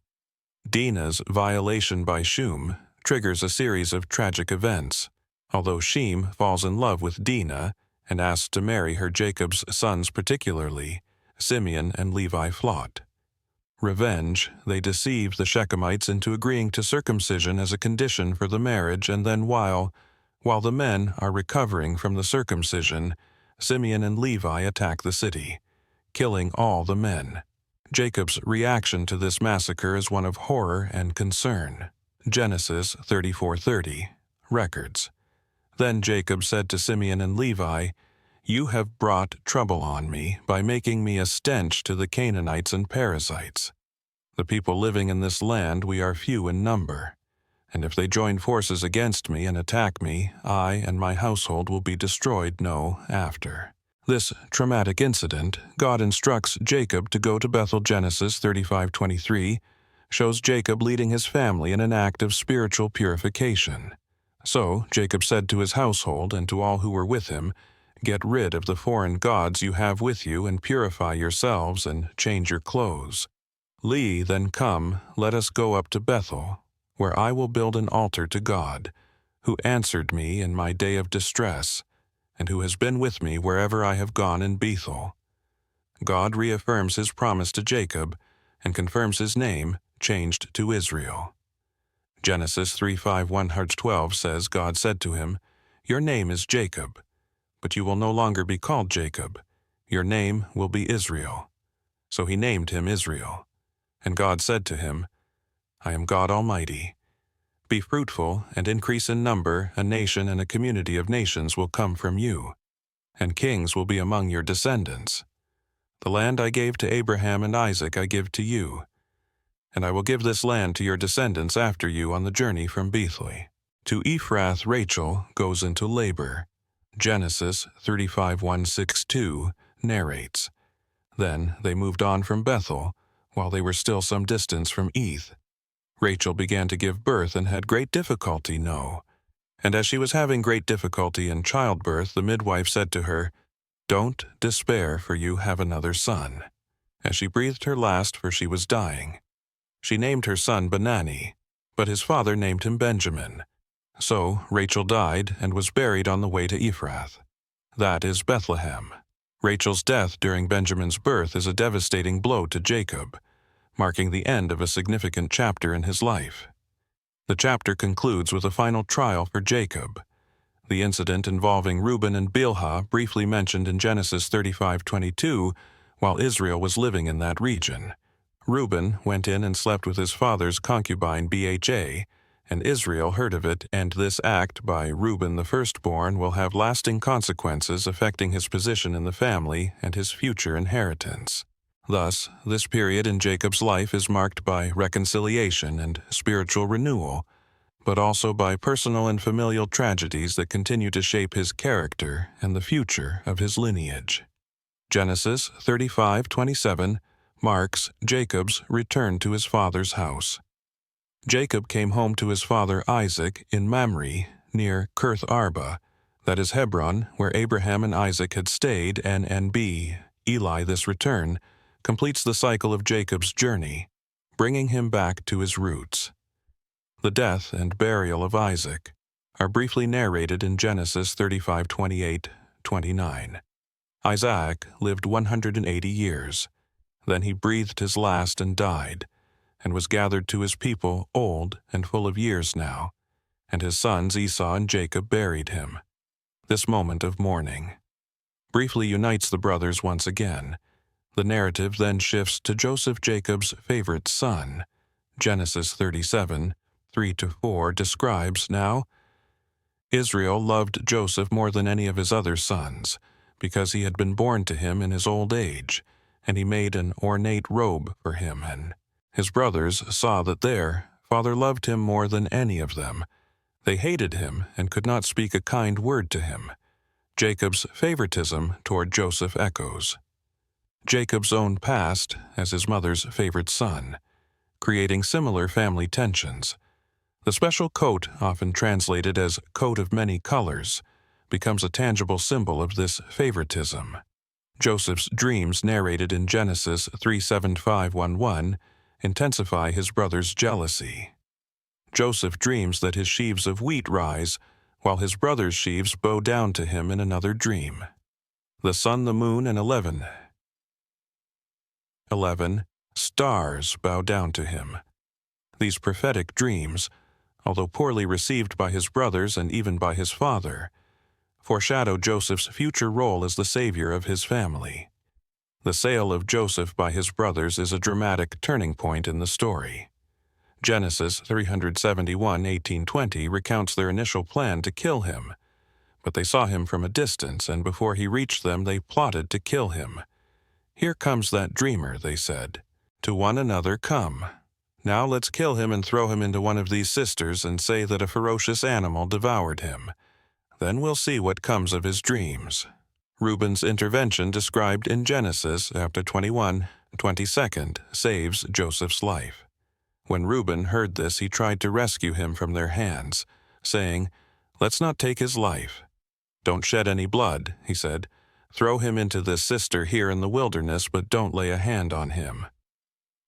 Dinah's violation by Shem triggers a series of tragic events. Although Shem falls in love with Dinah and asks to marry her, Jacob's sons, particularly Simeon and Levi, plot revenge. They deceive the Shechemites into agreeing to circumcision as a condition for the marriage, and then while the men are recovering from the circumcision, Simeon and Levi attack the city, killing all the men. Jacob's reaction to this massacre is one of horror and concern. Genesis 34:30 records. Then Jacob said to Simeon and Levi, "You have brought trouble on me by making me a stench to the Canaanites and Perizzites. The people living in this land, we are few in number, and if they join forces against me and attack me, I and my household will be destroyed after." This traumatic incident, God instructs Jacob to go to Bethel. Genesis 35:23 shows Jacob leading his family in an act of spiritual purification. So Jacob said to his household and to all who were with him, "Get rid of the foreign gods you have with you and purify yourselves and change your clothes. Then come, let us go up to Bethel, where I will build an altar to God, who answered me in my day of distress, and who has been with me wherever I have gone in Bethel." God reaffirms his promise to Jacob and confirms his name, changed to Israel. Genesis 3:5-112 says, God said to him, "Your name is Jacob, but you will no longer be called Jacob. Your name will be Israel." So he named him Israel. And God said to him, "I am God Almighty. Be fruitful and increase in number. A nation and a community of nations will come from you, and kings will be among your descendants. The land I gave to Abraham and Isaac I give to you, and I will give this land to your descendants after you on the journey from Bethel to Ephrath. Rachel goes into labor. Genesis 35:1-2 narrates. Then they moved on from Bethel, while they were still some distance from Eth. Rachel began to give birth and had great difficulty. And as she was having great difficulty in childbirth, the midwife said to her, "Don't despair, for you have another son." As she breathed her last, for she was dying, she named her son Benani, but his father named him Benjamin. So Rachel died and was buried on the way to Ephrath. That is Bethlehem. Rachel's death during Benjamin's birth is a devastating blow to Jacob, marking the end of a significant chapter in his life. The chapter concludes with a final trial for Jacob. The incident involving Reuben and Bilhah, briefly mentioned in Genesis 35:22, while Israel was living in that region. Reuben went in and slept with his father's concubine Bha, and Israel heard of it, and this act by Reuben the firstborn will have lasting consequences affecting his position in the family and his future inheritance. Thus, this period in Jacob's life is marked by reconciliation and spiritual renewal, but also by personal and familial tragedies that continue to shape his character and the future of his lineage. Genesis 35:27 marks Jacob's return to his father's house. Jacob came home to his father Isaac in Mamre, near Kirth Arba, that is Hebron, where Abraham and Isaac had stayed, and Eli. This return completes the cycle of Jacob's journey, bringing him back to his roots. The death and burial of Isaac are briefly narrated in Genesis 35:28-29. Isaac lived 180 years. Then he breathed his last and died, and was gathered to his people, old and full of years now, and his sons Esau and Jacob buried him. This moment of mourning briefly unites the brothers once again. The narrative then shifts to Joseph, Jacob's favorite son. Genesis 37, 3-4 describes, "Now Israel loved Joseph more than any of his other sons, because he had been born to him in his old age, and he made an ornate robe for him, and his brothers saw that their father loved him more than any of them. They hated him and could not speak a kind word to him." Jacob's favoritism toward Joseph echoes Jacob's own past as his mother's favorite son, creating similar family tensions. The special coat, often translated as coat of many colors, becomes a tangible symbol of this favoritism. Joseph's dreams, narrated in Genesis 3:7-5-11, intensify his brother's jealousy. Joseph dreams that his sheaves of wheat rise, while his brother's sheaves bow down to him in another dream. The sun, the moon, and 11 stars bow down to him. These prophetic dreams, although poorly received by his brothers and even by his father, foreshadow Joseph's future role as the savior of his family. The sale of Joseph by his brothers is a dramatic turning point in the story. Genesis 371:18-20 recounts their initial plan to kill him, but they saw him from a distance, and before he reached them they plotted to kill him. "Here comes that dreamer," they said. To one another, "Come. Now let's kill him and throw him into one of these cisterns and say that a ferocious animal devoured him. Then we'll see what comes of his dreams." Reuben's intervention, described in Genesis chapter 21:22, saves Joseph's life. When Reuben heard this, he tried to rescue him from their hands, saying, "Let's not take his life. Don't shed any blood," he said. "Throw him into this cistern here in the wilderness, but don't lay a hand on him."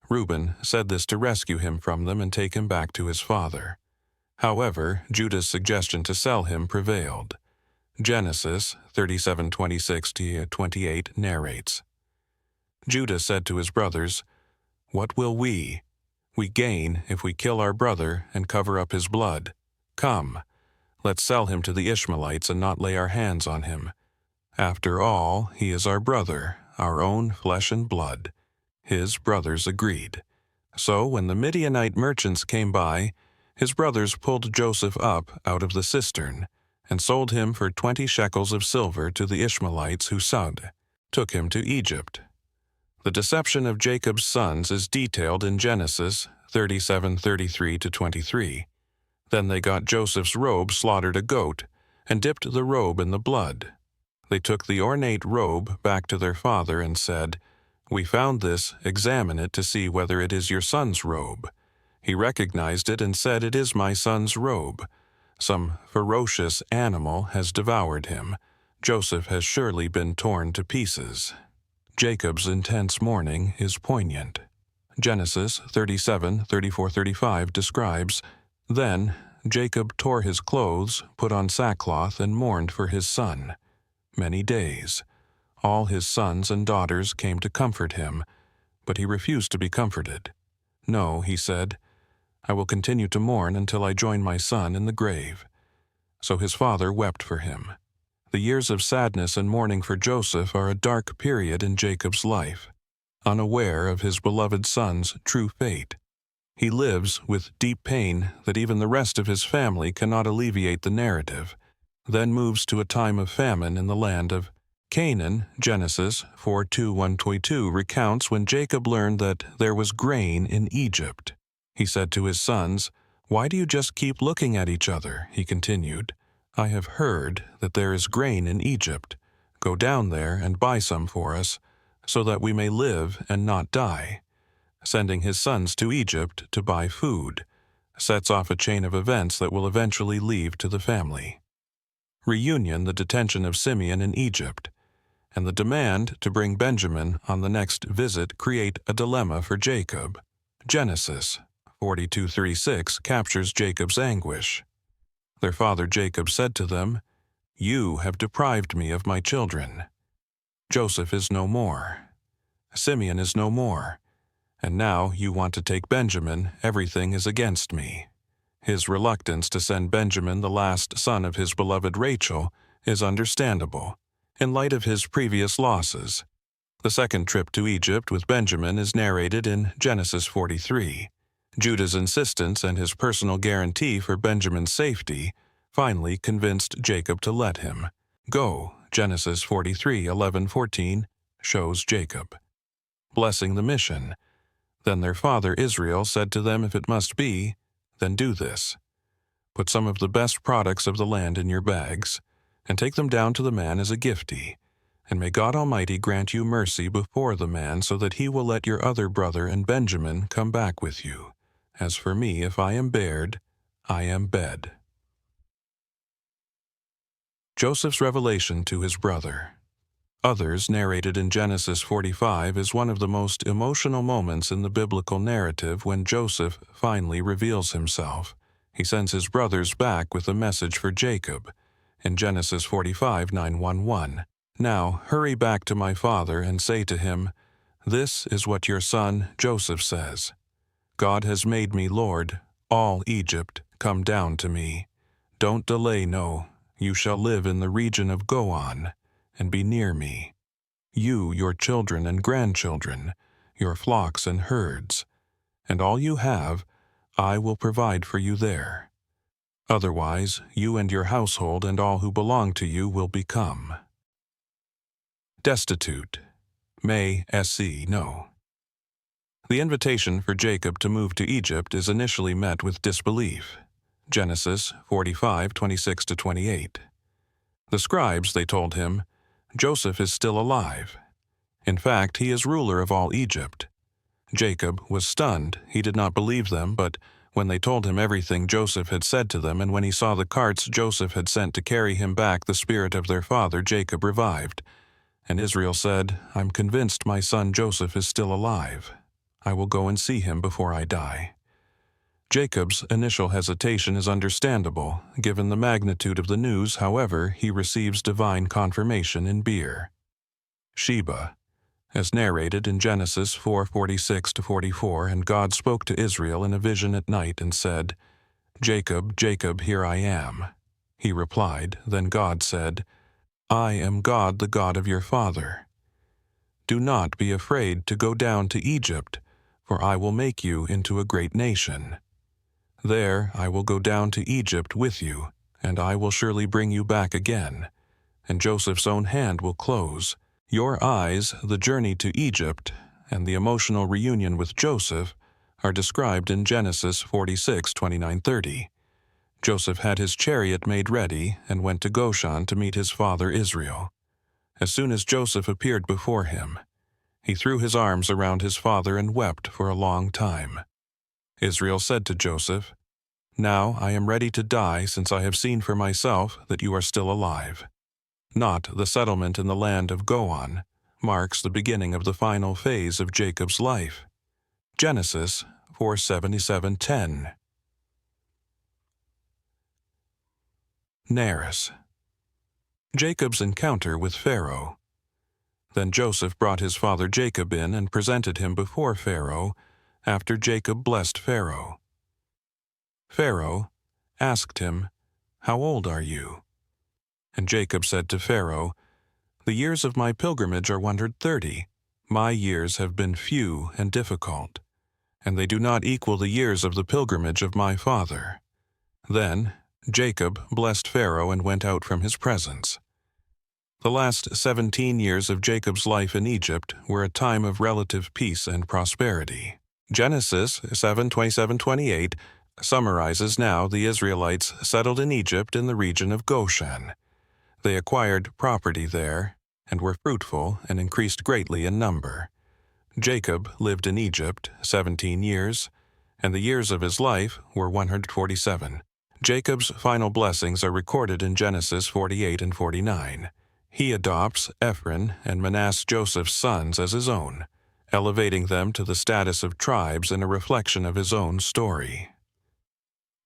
Reuben said this to rescue him from them and take him back to his father. However, Judah's suggestion to sell him prevailed. Genesis 37:26-28 narrates, "Judah said to his brothers, 'What will we gain if we kill our brother and cover up his blood? Come, let's sell him to the Ishmaelites and not lay our hands on him. After all, he is our brother, our own flesh and blood.' His brothers agreed. So when the Midianite merchants came by, his brothers pulled Joseph up out of the cistern and sold him for 20 shekels of silver to the Ishmaelites, who took him to Egypt. The deception of Jacob's sons is detailed in Genesis 37:33-23. Then they got Joseph's robe, slaughtered a goat, and dipped the robe in the blood. They took the ornate robe back to their father and said, 'We found this, examine it to see whether it is your son's robe.' He recognized it and said, 'It is my son's robe. Some ferocious animal has devoured him. Joseph has surely been torn to pieces.'" Jacob's intense mourning is poignant. Genesis 37:34-35 describes, "Then Jacob tore his clothes, put on sackcloth, and mourned for his son many days. All his sons and daughters came to comfort him, but he refused to be comforted. 'No,' he said, 'I will continue to mourn until I join my son in the grave.' So his father wept for him." The years of sadness and mourning for Joseph are a dark period in Jacob's life. Unaware of his beloved son's true fate, he lives with deep pain that even the rest of his family cannot alleviate the narrative, then moves to a time of famine in the land of Canaan. Genesis 4:1-2 recounts when Jacob learned that there was grain in Egypt. He said to his sons, "Why do you just keep looking at each other?" He continued, "I have heard that there is grain in Egypt. Go down there and buy some for us, so that we may live and not die." Sending his sons to Egypt to buy food sets off a chain of events that will eventually lead to the family reunion, the detention of Simeon in Egypt, and the demand to bring Benjamin on the next visit create a dilemma for Jacob. Genesis 42:36 captures Jacob's anguish. Their father Jacob said to them, "You have deprived me of my children. Joseph is no more. Simeon is no more. And now you want to take Benjamin. Everything is against me." His reluctance to send Benjamin, the last son of his beloved Rachel, is understandable. in light of his previous losses. The second trip to Egypt with Benjamin is narrated in Genesis 43. Judah's insistence and his personal guarantee for Benjamin's safety finally convinced Jacob to let him go. Genesis 43:11-14 shows Jacob blessing the mission. Then their father Israel said to them, "If it must be, then do this. Put some of the best products of the land in your bags, and take them down to the man as a giftie. And may God Almighty grant you mercy before the man, so that he will let your other brother and Benjamin come back with you. As for me, if I am bared, I am bed." Joseph's revelation to his brother. Others, narrated in Genesis 45, is one of the most emotional moments in the biblical narrative when Joseph finally reveals himself. He sends his brothers back with a message for Jacob. In Genesis 45:9-11, "Now hurry back to my father and say to him, 'This is what your son Joseph says. God has made me Lord, all Egypt, come down to me. Don't delay, no, you shall live in the region of Goan, and be near me. You, your children and grandchildren, your flocks and herds, and all you have, I will provide for you there. Otherwise, you and your household and all who belong to you will become destitute. May SC no." The invitation for Jacob to move to Egypt is initially met with disbelief. Genesis 45:26-28. The scribes, they told him, "Joseph is still alive. In fact, he is ruler of all Egypt." Jacob was stunned. He did not believe them, but when they told him everything Joseph had said to them, and when he saw the carts Joseph had sent to carry him back, the spirit of their father Jacob revived. And Israel said, "I'm convinced my son Joseph is still alive. I will go and see him before I die." Jacob's initial hesitation is understandable, given the magnitude of the news. However, he receives divine confirmation in Beer. Sheba, as narrated in Genesis 4:46-44, "And God spoke to Israel in a vision at night and said, 'Jacob, Jacob, here I am.' He replied, Then God said, 'I am God, the God of your father. Do not be afraid to go down to Egypt, for I will make you into a great nation. There I will go down to Egypt with you, and I will surely bring you back again, and Joseph's own hand will close your eyes.'" The journey to Egypt and the emotional reunion with Joseph are described in Genesis 46:29-30. Joseph had his chariot made ready and went to Goshen to meet his father Israel. As soon as Joseph appeared before him, he threw his arms around his father and wept for a long time. Israel said to Joseph, "Now I am ready to die, since I have seen for myself that you are still alive." Not the settlement in the land of Goan marks the beginning of the final phase of Jacob's life. Genesis 4:77-10. Nares. Jacob's encounter with Pharaoh. Then Joseph brought his father Jacob in and presented him before Pharaoh, after Jacob blessed Pharaoh. Pharaoh asked him, "How old are you?" And Jacob said to Pharaoh, "The years of my pilgrimage are 130. My years have been few and difficult, and they do not equal the years of the pilgrimage of my father." Then Jacob blessed Pharaoh and went out from his presence. The last 17 years of Jacob's life in Egypt were a time of relative peace and prosperity. Genesis 7:27-28 summarizes now the Israelites settled in Egypt in the region of Goshen. They acquired property there and were fruitful and increased greatly in number. Jacob lived in Egypt 17 years, and the years of his life were 147. Jacob's final blessings are recorded in Genesis 48 and 49. He adopts Ephron and Manasseh, Joseph's sons, as his own, elevating them to the status of tribes in a reflection of his own story.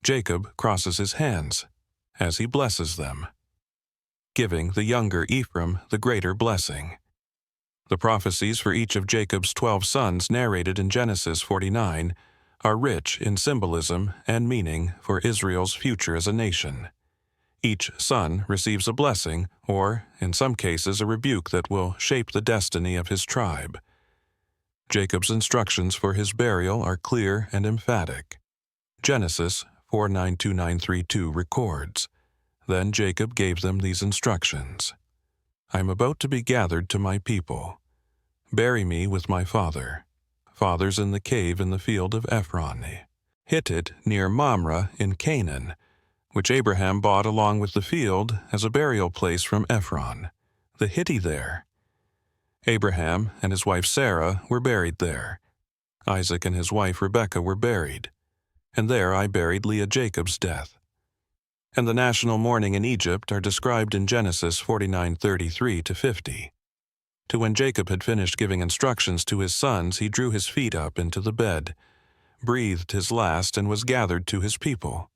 Jacob crosses his hands as he blesses them, giving the younger Ephraim the greater blessing. The prophecies for each of Jacob's 12 sons narrated in Genesis 49 are rich in symbolism and meaning for Israel's future as a nation. Each son receives a blessing, or, in some cases, a rebuke that will shape the destiny of his tribe. Jacob's instructions for his burial are clear and emphatic. Genesis 4:9-9:32 records, "Then Jacob gave them these instructions. I am about to be gathered to my people. Bury me with my father. Father's in the cave in the field of Ephron, Hittite near Mamre in Canaan, which Abraham bought along with the field as a burial place from Ephron, the Hittite there. Abraham and his wife Sarah were buried there. Isaac and his wife Rebekah were buried. And there I buried Leah Jacob's death." And the national mourning in Egypt are described in Genesis 49:33-50. To when Jacob had finished giving instructions to his sons, he drew his feet up into the bed, breathed his last, and was gathered to his people.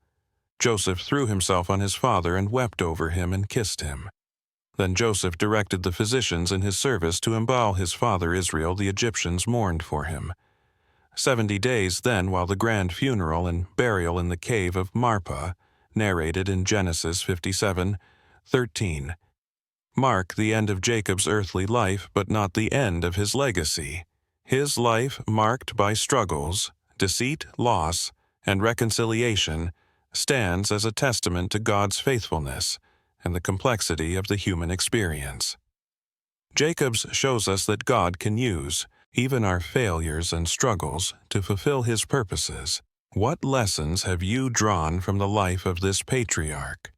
Joseph threw himself on his father and wept over him and kissed him. Then Joseph directed the physicians in his service to embalm his father Israel. The Egyptians mourned for him. 70 days then, while the grand funeral and burial in the cave of Marpah, narrated in Genesis 57:13, mark the end of Jacob's earthly life, but not the end of his legacy. His life, marked by struggles, deceit, loss, and reconciliation, stands as a testament to God's faithfulness and the complexity of the human experience. Jacob's shows us that God can use even our failures and struggles to fulfill His purposes. What lessons have you drawn from the life of this patriarch?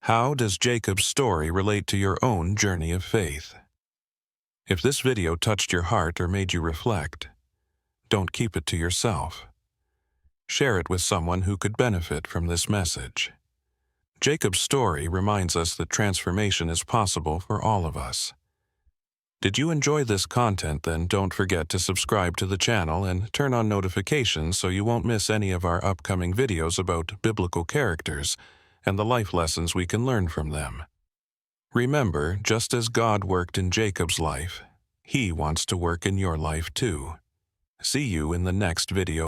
How does Jacob's story relate to your own journey of faith? If this video touched your heart or made you reflect, don't keep it to yourself. Share it with someone who could benefit from this message. Jacob's story reminds us that transformation is possible for all of us. Did you enjoy this content? Then don't forget to subscribe to the channel and turn on notifications so you won't miss any of our upcoming videos about biblical characters and the life lessons we can learn from them. Remember, just as God worked in Jacob's life, He wants to work in your life too. See you in the next video.